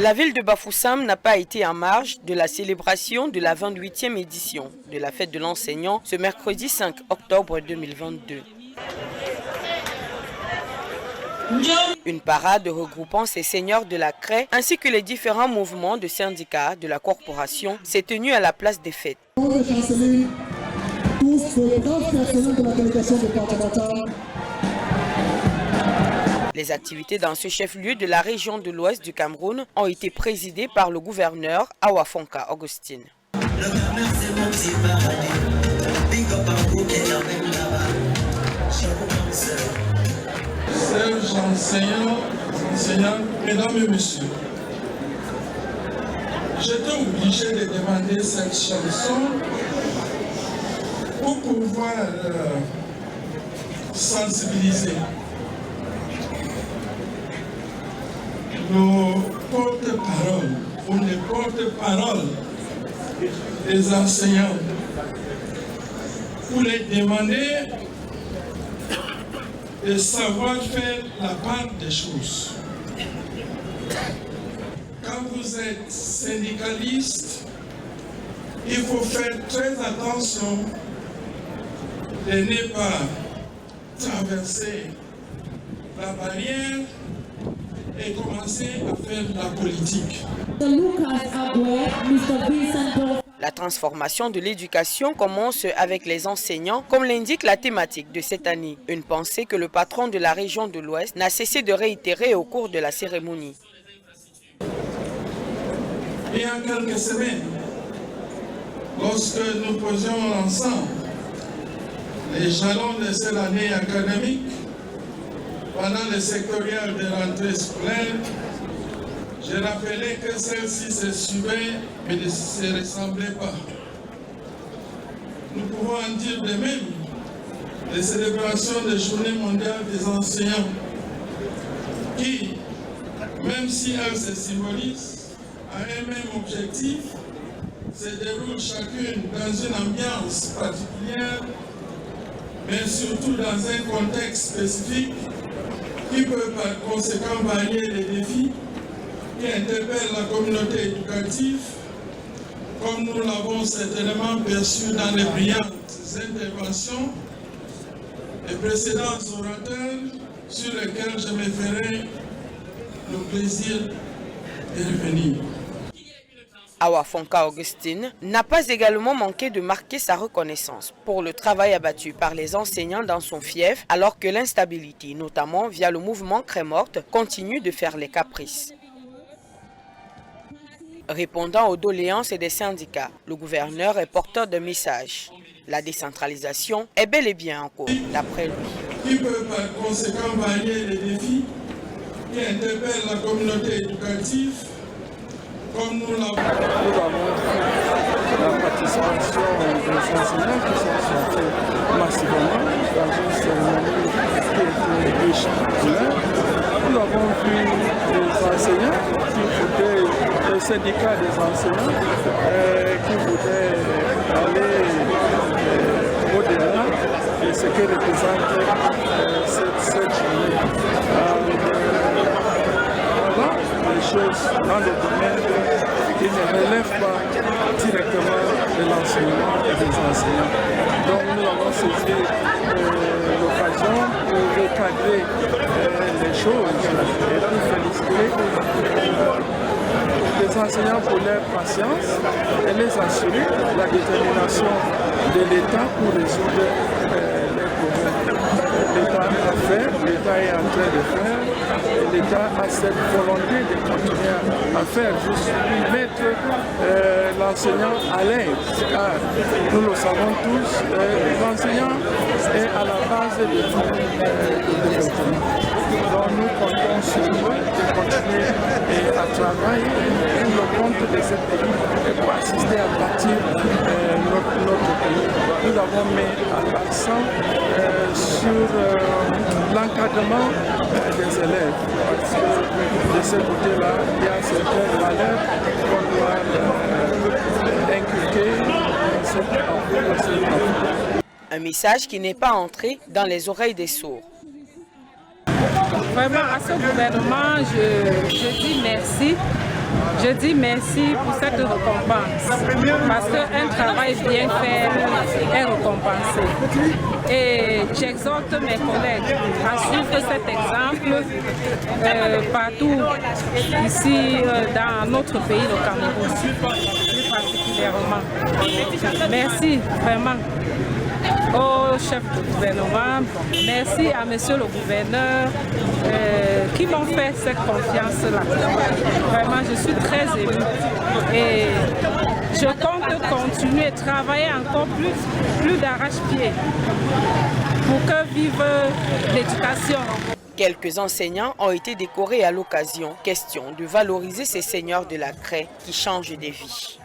La ville de Bafoussam n'a pas été en marge de la célébration de la 28e édition de la fête de l'enseignant ce mercredi 5 octobre 2022. Une parade regroupant ces seigneurs de la craie ainsi que les différents mouvements de syndicats de la corporation s'est tenue à la place des fêtes. Les activités dans ce chef-lieu de la région de l'Ouest du Cameroun ont été présidées par le gouverneur Awa Fonka Augustine. Chers enseignants, mesdames et messieurs, j'étais obligé de demander cette chanson pour pouvoir sensibiliser nos porte-paroles ou les porte-paroles des enseignants pour les demander de savoir faire la part des choses. Quand vous êtes syndicaliste, il faut faire très attention de ne pas traverser la barrière et commencer à faire la politique. La transformation de l'éducation commence avec les enseignants, comme l'indique la thématique de cette année. Une pensée que le patron de la région de l'Ouest n'a cessé de réitérer au cours de la cérémonie. Il y a quelques semaines, lorsque nous posions ensemble les jalons de cette année académique, pendant le sectoriel de rentrée scolaire, j'ai rappelé que celle-ci se suivait mais ne se ressemblait pas. Nous pouvons en dire de même les célébrations de Journée mondiale des enseignants qui, même si elles se symbolisent à un même objectif, se déroulent chacune dans une ambiance particulière, mais surtout dans un contexte spécifique qui peut par conséquent varier les défis qui interpellent la communauté éducative, comme nous l'avons certainement perçu dans les brillantes interventions des précédents orateurs sur lesquels je me ferai le plaisir de revenir. Awa Fonka Augustine n'a pas également manqué de marquer sa reconnaissance pour le travail abattu par les enseignants dans son fief, alors que l'instabilité, notamment via le mouvement Cré-Morte, continue de faire les caprices. Répondant aux doléances des syndicats, le gouverneur est porteur de message. La décentralisation est bel et bien en cours, d'après lui. Qui peut par conséquent varier les défis qui interpellent la communauté éducative, comme nous l'avons. Nous avons la participation des enseignants qui sont sortis massivement dans une cérémonie qui était riche en couleurs. Nous avons vu des enseignants qui voulaient, le syndicat des enseignants qui voulaient aller au-delà de ce que représente cette journée. Voilà les choses dans le domaine qui ne relèvent pas directement de l'enseignement et des enseignants. Donc nous avons saisi l'occasion pour recadrer les choses et pour féliciter les enseignants pour leur patience et les assurer la détermination de l'État pour résoudre les problèmes. L'État a fait, l'État est en train de faire, et l'État a cette volonté de continuer à faire, juste pour mettre l'enseignant à l'aise, car nous le savons tous, l'enseignant est à la base de tout développement. Donc nous comptons sur eux de continuer à travailler pour le compte de cette pays et pour assister à bâtir notre pays. Nous avons mis l'accent sur l'encadrement des élèves, parce que de ce côté-là, il y a certaines valeurs qu'on doit inculquer dans cette enfant. Un message qui n'est pas entré dans les oreilles des sourds. Vraiment, à ce gouvernement, je dis merci Je dis merci pour cette récompense, parce qu'un travail bien fait est récompensé. Et j'exhorte mes collègues à suivre cet exemple partout ici dans notre pays, le Cameroun, plus particulièrement. Merci vraiment au chef du gouvernement, merci à monsieur le gouverneur qui m'ont fait cette confiance-là. Vraiment, je suis très émue et je compte continuer à travailler encore plus d'arrache-pied pour que vive l'éducation. Quelques enseignants ont été décorés à l'occasion. Question de valoriser ces seigneurs de la craie qui changent des vies.